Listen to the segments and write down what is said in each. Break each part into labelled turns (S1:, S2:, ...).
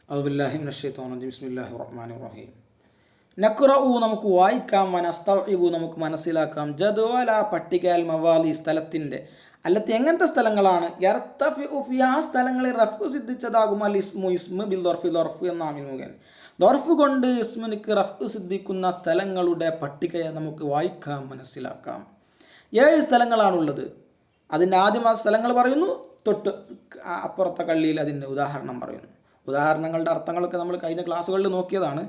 S1: അഊദുബില്ലാഹി മിനശ്ശൈത്വാനിർ റജീം. ബിസ്മില്ലാഹിർ റഹ്മാനിർ റഹീം. നഖ്റഉ നമുക്ക് വായിക്കാം, വനസ്തഈബു നമുക്ക് മനസ്സിലാക്കാം, ജദ്വല പട്ടികൽ മവാലി സ്ഥലത്തിൻ്റെ അല്ലത്തി എങ്ങനത്തെ സ്ഥലങ്ങളാണ് യർതഫിഉ ഫി ആ സ്ഥലങ്ങളിൽ റഫ്ഉ സിദ്ധിച്ചതാകും അൽ ഇസ്മു ഇസ്മു ബിൽ ദർഫി ദർഫ് എന്ന ആമിൽ ദർഫ് കൊണ്ട് ഇസ്മിനിക്ക് റഫ്ഉ സിദ്ധിക്കുന്ന സ്ഥലങ്ങളുടെ പട്ടികയെ നമുക്ക് വായിക്കാം, മനസ്സിലാക്കാം. 7 സ്ഥലങ്ങളാണുള്ളത്. അതിൻ്റെ ആദ്യം ആ സ്ഥലങ്ങൾ പറയുന്നു, തൊട്ട് അപ്പുറത്തെ കള്ളിയിൽ അതിൻ്റെ ഉദാഹരണം പറയുന്നു. ഉദാഹരണങ്ങളുടെ അർത്ഥങ്ങളൊക്കെ നമ്മൾ കഴിഞ്ഞ ക്ലാസ്സുകളിൽ നോക്കിയതാണ്.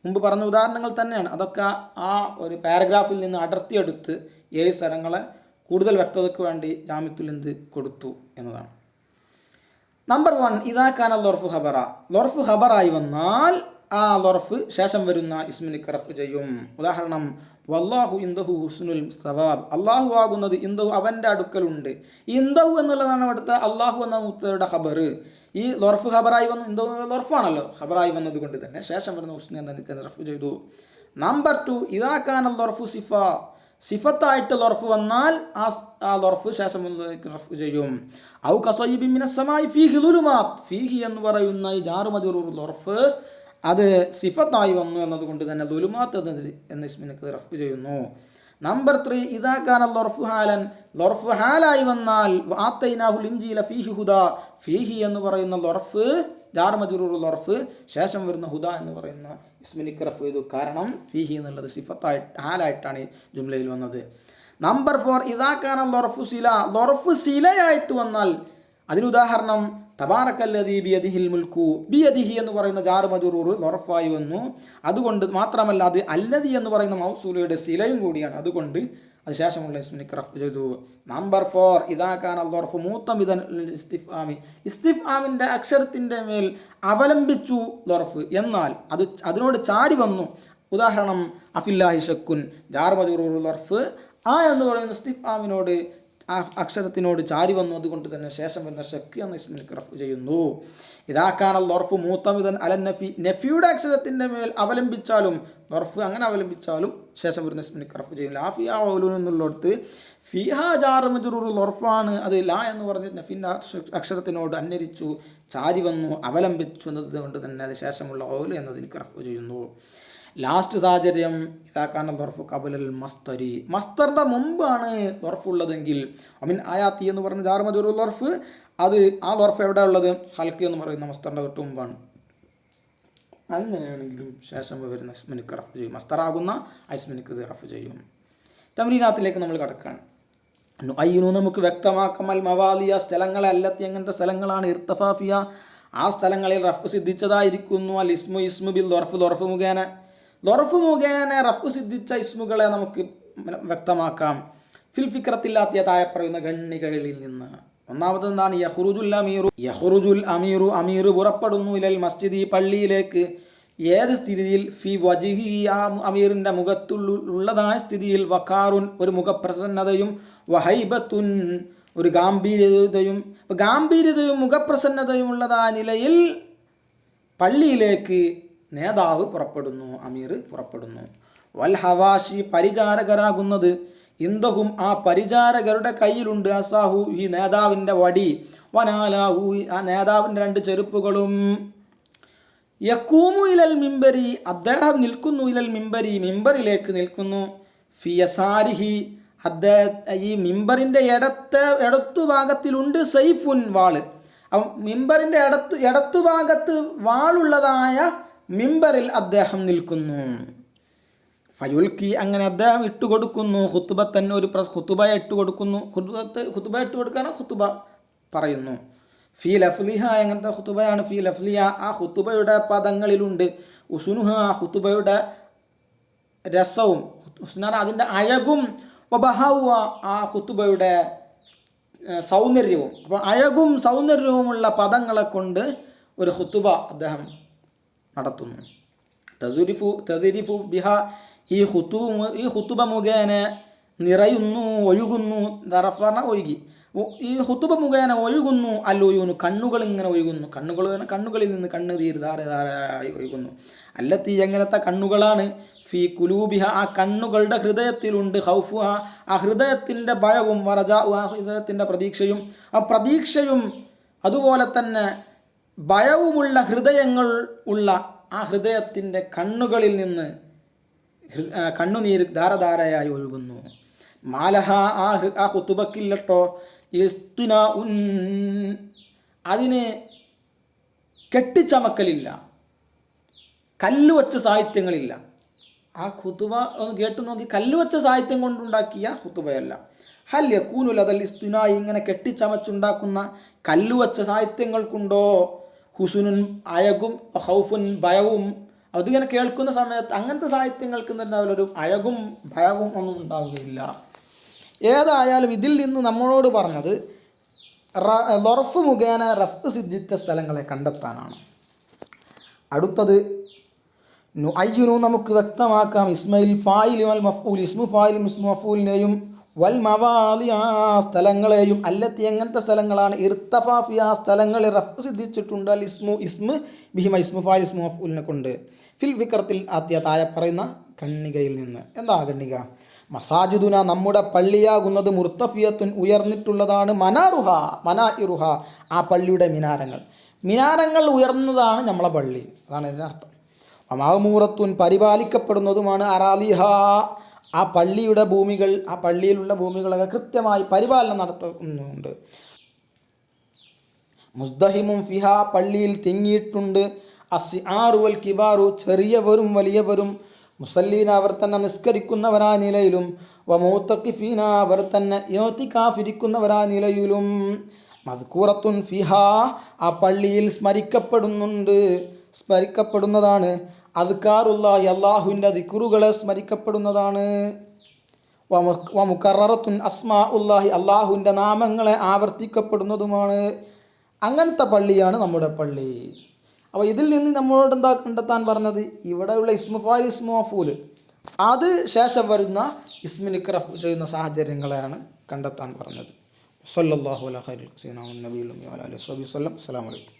S1: മുമ്പ് പറഞ്ഞ ഉദാഹരണങ്ങൾ തന്നെയാണ്. അതൊക്കെ ആ ഒരു പാരഗ്രാഫിൽ നിന്ന് അടർത്തിയെടുത്ത് 7 സ്ഥലങ്ങളെ കൂടുതൽ വ്യക്തതയ്ക്ക് വേണ്ടി ജാമിത്തുൽ ഹിന്ദ് കൊടുത്തു എന്നതാണ്. നമ്പർ 1, ഇദാ കാന ലർഫു ഖബറ. ലർഫ് ഖബറായി വന്നാൽ ആ ലർഫ് ശേഷം വരുന്ന ഇസ്മിനിക്ക് റഫ് ചെയ്യും. ഉദാഹരണം, വല്ലാഹു ഇൻദഹു ഹുസ്നുൽ സവാബ്. അള്ളാഹു ആകുന്നത് ഇൻദഹു അവൻ്റെ അടുക്കലുണ്ട്. ഇൻദഹു എന്നുള്ളതാണ് അവിടുത്തെ അള്ളാഹു എന്ന മുത്തയുടെ ഖബർ. ഈ ലർഫ് ഖബറായി വന്നു, ഇൻദഹു ലർഫാണല്ലോ, ഖബറായി വന്നത് കൊണ്ട് തന്നെ ശേഷം വരുന്ന ഹുസ്നു എന്ന റഫ് ചെയ്തു. നമ്പർ 2, ഇദാ കാന ലർഫു സിഫ. സിഫത്തായിട്ട് ലർഫ് വന്നാൽ ആ ലർഫ് ശേഷം റഫ് ചെയ്യും. ഔ കസയ്യിബിൻ മിനസ് സമായി ഫീഹി ദുലുമാത്ത്. ഫീഹി എന്ന് പറയുന്ന ഈ ജാറു മജ്റൂർ ലർഫ് അത് സിഫത്തായി വന്നു എന്നതുകൊണ്ട് തന്നെ ദുലുമാത്ത് എന്ന ഇസ്മിനിക്ക് റഫ് ചെയ്യുന്നു. നമ്പർ 3, ഇദാ കാന ലർഫു ഹാലൻ. ലർഫ് ഹാലായി വന്നാൽ ആതൈനാഹുൽ ഇൻജീല ഫീഹി ഹുദ. ഫീഹി എന്ന് പറയുന്ന ലർഫ് ജാർ മജ്റൂർ ലർഫ് ശേഷം വരുന്ന ഹുദ എന്ന് പറയുന്ന ഇസ്മിനിക്ക് റഫ് ചെയ്തു. കാരണം ഫീഹി എന്നുള്ളത് സിഫത്തായിട്ട് ഹാലായിട്ടാണ് ജുംലയിൽ വന്നത്. നമ്പർ 4, ഇദാ കാന ലർഫു സില. ലർഫ് സിലയായിട്ട് വന്നാൽ അതിനുദാഹരണം തബാറക്കല്ലദീ ബിയദിഹിൽ മുൽക്കു. ബിയദിഹി എന്ന് പറയുന്ന ജാർ മജ്റൂർ ലർഫായി വന്നു. അതുകൊണ്ട് മാത്രമല്ല അത് അല്ലദി എന്ന് പറയുന്ന മൗസൂലയുടെ സിലയും കൂടിയാണ്. അതുകൊണ്ട് അത് ശേഷമുള്ള ഇസ്മിനിക്ക് റഫ് ചെയ്തു. നമ്പർ 4, ഇദാ കാന ലർഫു മുതമിദൻ ഇസ്തിഫ്ആമി. ഇസ്തിഫ്ആമിൻ്റെ അക്ഷരത്തിൻ്റെ മേൽ അവലംബിച്ചു ലർഫ്, എന്നാൽ അത് അതിനോട് ചാരി വന്നു. ഉദാഹരണം, അഫില്ലാഹി ശക്കുൻ. ജാർ മജ്റൂർ ലർഫ് ആ എന്ന് പറയുന്ന ഇസ്തിഫ്ആമിനോട് ആ അക്ഷരത്തിനോട് ചാരി വന്നു. അതുകൊണ്ട് തന്നെ ശേഷം വരുന്ന ഷക്ക് എന്ന ഇസ്മിനിക്ക് റഫ് ചെയ്യുന്നു. ഇദാ കാന ലർഫു മുതമിദൻ അല നഫി. നഫിയുടെ അക്ഷരത്തിൻ്റെ മേൽ അവലംബിച്ചാലും ലർഫ് അങ്ങനെ അവലംബിച്ചാലും ശേഷം വരുന്ന ഇസ്മിനിക്ക് റഫ് ചെയ്യും. ലാ ഫിയ ഔലൂൻ എന്നുള്ളിടത്ത് ഫിഹ ജാർ മജ്റൂർ ലർഫാണ്. അത് ലാ എന്ന് പറഞ്ഞ് നഫിൻ്റെ അക്ഷരത്തിനോട് അന്വരിച്ചു, ചാരി വന്നു, അവലംബിച്ചു എന്നതുകൊണ്ട് തന്നെ അത് ശേഷമുള്ള ഔലു എന്നതിന് റഫ് ചെയ്യുന്നു. ലാസ്റ്റ് സാഹചര്യം, ഇദാ കാന ലർഫു ഖബലൽ മസ്തരി. മസ്തറിൻ്റെ മുമ്പാണ് ലർഫ് ഉള്ളതെങ്കിൽ അമിൻ ആയാത്തി എന്ന് പറഞ്ഞ ജാർ മജ്റൂർ ലർഫ് അത് ആ ലർഫ് എവിടെ ഉള്ളത്? ഖൽഖ് എന്ന് പറയുന്ന മസ്തറിൻ്റെ തൊട്ട് മുമ്പാണ്. അങ്ങനെയാണെങ്കിലും ശേഷം വരുന്ന ഇസ്മിനിക്ക് റഫ് ചെയ്യും. മസ്തറാകുന്ന ഇസ്മിനിക്ക് റഫ് ചെയ്യും. തംരീനാത്തിലേക്ക് നമ്മൾ കടക്കുകയാണ്. അയ്യനു നമുക്ക് വ്യക്തമാക്കാം അൽ മവാലിയ സ്ഥലങ്ങളെ അല്ലത്തി എങ്ങനത്തെ സ്ഥലങ്ങളാണ് ഇർത്തഫാഫിയ ആ സ്ഥലങ്ങളിൽ റഫ് സിദ്ധിച്ചതായിരിക്കുന്നു. അൽ ഇസ്മു ഇസ്മു ബിൽ ലർഫ് ലർഫ് മുഖേന റഫ് സിദ്ധിച്ച ഇസ്മുകളെ നമുക്ക് വ്യക്തമാക്കാം. ഫിൽ ഫിക്രത്തില്ലാത്തിയ താഴെ പറയുന്ന ഗണ്ണികളിൽ നിന്ന്. ഒന്നാമത് എന്താണ്? യഖ്റുജുൽ അമീറു അമീർ പുറപ്പെടുന്നു ഇലൽ മസ്ജിദി പള്ളിയിലേക്ക്. ഏത് സ്ഥിതിയിൽ? ഫി വജ്ഹി ആ അമീറിൻ്റെ മുഖത്തുള്ളതായ സ്ഥിതിയിൽ, വഖാറുൻ ഒരു മുഖപ്രസന്നതയും, വഹൈബത്തുൻ ഒരു ഗാംഭീര്യതയും മുഖപ്രസന്നതയും ഉള്ളതായ നിലയിൽ പള്ളിയിലേക്ക് നേതാവ് പുറപ്പെടുന്നു, അമീർ പുറപ്പെടുന്നു. വൽ ഹവാഷി പരിചാരകരാകുന്നത് ഇന്ദഹും ആ പരിചാരകരുടെ കയ്യിലുണ്ട്, അസാഹു ഈ നേതാവിൻ്റെ വടി, വനാലാഹു ആ നേതാവിൻ്റെ 2 ചെരുപ്പുകളും. യക്കൂമു ഇലൽ മിമ്പരി അദ്ദേഹം നിൽക്കുന്നു, ഇലൽ മിമ്പരി മിമ്പറിലേക്ക് നിൽക്കുന്നു. ഫിയസാരിഹി ഈ മിമ്പറിൻ്റെ ഇടത്തു ഭാഗത്തിലുണ്ട് സൈഫുൻ വാള്. മിമ്പറിൻ്റെ ഇടത്തു ഭാഗത്ത് വാളുള്ളതായ മിമ്പറിൽ അദ്ദേഹം നിൽക്കുന്നു. ഫയുൽക്കി അങ്ങനെ അദ്ദേഹം ഇട്ടുകൊടുക്കുന്നു ഖുത്ബത്തൻ ഒരു ഖുത്ബയെ ഇട്ടുകൊടുക്കുന്നു. ഖുത്ബ ഇട്ടുകൊടുക്കാനോ ഖുത്ബ പറയുന്നു. ഫീ ലഫ്ലിഹ എങ്ങനത്തെ ഖുത്ബയാണ്? ഫീ ലഫ്ലിയ ആ ഖുത്ബയുടെ പദങ്ങളിലുണ്ട്. ഉസുനുഹ ആ ഖുത്ബയുടെ രസവും, ഉസ്നാന അതിൻ്റെ അഴകും, വബഹവ ആ ഖുത്ബയുടെ സൗന്ദര്യവും. അപ്പോൾ അഴകും സൗന്ദര്യവുമുള്ള പദങ്ങളെ കൊണ്ട് ഒരു ഖുത്ബ അദ്ദേഹം നടത്തുന്നു. തദരിഫു ബിഹ ഈ ഖുത്ബ മുഖേന നിറയുന്നു, ഒഴുകുന്നു. ദറഫറ ഒഴുകി. ഈ ഖുത്ബ മുഖേന ഒഴുകുന്നു അല്ലൊഴുകുന്നു കണ്ണുകൾ ഇങ്ങനെ ഒഴുകുന്നു. കണ്ണുകളിൽ നിന്ന് കണ്ണുനീർ ധാരധാരയായി ഒഴുകുന്നു. അല്ലത്തി എങ്ങനത്തെ കണ്ണുകളാണ്? ഫി കുലൂബിഹ ആ കണ്ണുകളുടെ ഹൃദയത്തിലുണ്ട് ഖൗഫുഹ ആ ഹൃദയത്തിൻ്റെ ഭയവും, വറജാ ആ ഹൃദയത്തിൻ്റെ പ്രതീക്ഷയും, ആ പ്രതീക്ഷയും അതുപോലെ തന്നെ ഭയവുമുള്ള ഹൃദയങ്ങൾ ഉള്ള ആ ഹൃദയത്തിൻ്റെ കണ്ണുകളിൽ നിന്ന് കണ്ണുനീര് ധാരധാരയായി ഒഴുകുന്നു. മാലഹ ആ ഖുതുബക്കില്ലട്ടോ അതിന് കെട്ടിച്ചമക്കലില്ല, കല്ലുവച്ച സാഹിത്യങ്ങളില്ല. ആ ഖുതുബ ഒന്ന് കേട്ടു നോക്കി, കല്ലുവച്ച സാഹിത്യം കൊണ്ടുണ്ടാക്കിയ ഖുതുബയല്ല. ഹൽ യകൂനു ലദൽ ഇസ്തുനായി ഇങ്ങനെ കെട്ടിച്ചമച്ചുണ്ടാക്കുന്ന കല്ലുവച്ച സാഹിത്യങ്ങൾക്കുണ്ടോ ഹുസുനുൻ അഴകും ഹൗഫുൻ ഭയവും? അതിങ്ങനെ കേൾക്കുന്ന സമയത്ത് അങ്ങനത്തെ സാഹിത്യങ്ങൾക്ക് തന്നെ ഒരു അഴകും ഭയവും ഒന്നും ഉണ്ടാവുകയില്ല. ഏതായാലും ഇതിൽ നിന്ന് നമ്മളോട് പറഞ്ഞത് ലൊറഫ് മുഖേന റഫ് സിദ്ധിച്ച സ്ഥലങ്ങളെ കണ്ടെത്താനാണ്. അടുത്തത് നുഅയ്യിനു നമുക്ക് വ്യക്തമാക്കാം ഇസ്മയിൽ ഫായിലും അൽ മഫ്ഊൽ ഇസ്മു ഫായിലും ഇസ്മു മഫ്ഊലിനെയും വൽ മവാലി ആ സ്ഥലങ്ങളെയും അല്ലത്തി എങ്ങനത്തെ സ്ഥലങ്ങളാണ് ഇർത്തഫാഫി ആ സ്ഥലങ്ങളിൽ റഫ് സിദ്ധിച്ചിട്ടുണ്ട് അൽ ഇസ്മു ബിഹിമ ഇസ്മു ഫായിൽ ഇസ്മു മഫ്ഊലിനെ കൊണ്ട് ഫിൽ ഫിക്രത്തിൽ താഴെ പറയുന്ന ഖണ്ഡികയിൽ നിന്ന്. എന്താ ഖണ്ഡിക? മസാജിദുന നമ്മുടെ പള്ളിയാകുന്നത് മുർത്തഫിയത്തുൻ ഉയർന്നിട്ടുള്ളതാണ്, മനാഇറുഹ ആ പള്ളിയുടെ മിനാരങ്ങൾ ഉയർന്നതാണ് നമ്മളെ പള്ളി, അതാണ് ഇതിൻ്റെ അർത്ഥം. മാമൂറത്തുൻ പരിപാലിക്കപ്പെടുന്നതുമാണ്, അറാലിഹ ആ പള്ളിയുടെ ഭൂമികൾ, ആ പള്ളിയിലുള്ള ഭൂമികളൊക്കെ കൃത്യമായി പരിപാലനം നടത്തുന്നുണ്ട്. മുസ്ദഹിമും ഫിഹ പള്ളിയിൽ തിങ്ങിയിട്ടുണ്ട്, അസ്സിആറു വൽ കിബാറു ചെറിയവരും വലിയവരും, മുസല്ലീന അവർ തന്നെ നിസ്കരിക്കുന്നവരായ നിലയിലും, വമൂത്തഖിഫീന അവർ തന്നെ ഇഅ്തികാഫിരിക്കുന്നവരായ നിലയിലും, മദ്കൂറത്തുൻ ഫിഹ ആ പള്ളിയിൽ സ്മരിക്കപ്പെടുന്നതാണ്, അദ്കാറുല്ലാഹി അല്ലാഹുവിൻ്റെ ദിക്റുകളെ സ്മരിക്കപ്പെടുന്നതാണ്, വമുകററത്തുൻ അസ്മാഉല്ലാഹി അല്ലാഹുവിൻ്റെ നാമങ്ങളെ ആവർത്തിക്കപ്പെടുന്നതുമാണ്. അങ്ങനത്തെ പള്ളിയാണ് നമ്മുടെ പള്ളി. അപ്പോൾ ഇതിൽ നിന്ന് നമ്മളോട് എന്താ കണ്ടെത്താൻ പറഞ്ഞത്? ഇവിടെയുള്ള ഇസ്മു ഫായിൽ ഇസ്മു മഫ്ഊൽ അത് ശേഷം വരുന്ന ഇസ്മിനിക്ക് റഫ് ചെയ്യുന്ന സാഹചര്യങ്ങളെയാണ് കണ്ടെത്താൻ പറഞ്ഞത്. സല്ലല്ലാഹു അലാ ഖൈറിൽ സയ്യിദിനാ നബിയിൽ ഉമ്മി വഅലാ ആലിഹി വസല്ലം. അസ്സലാമു അലൈക്കും.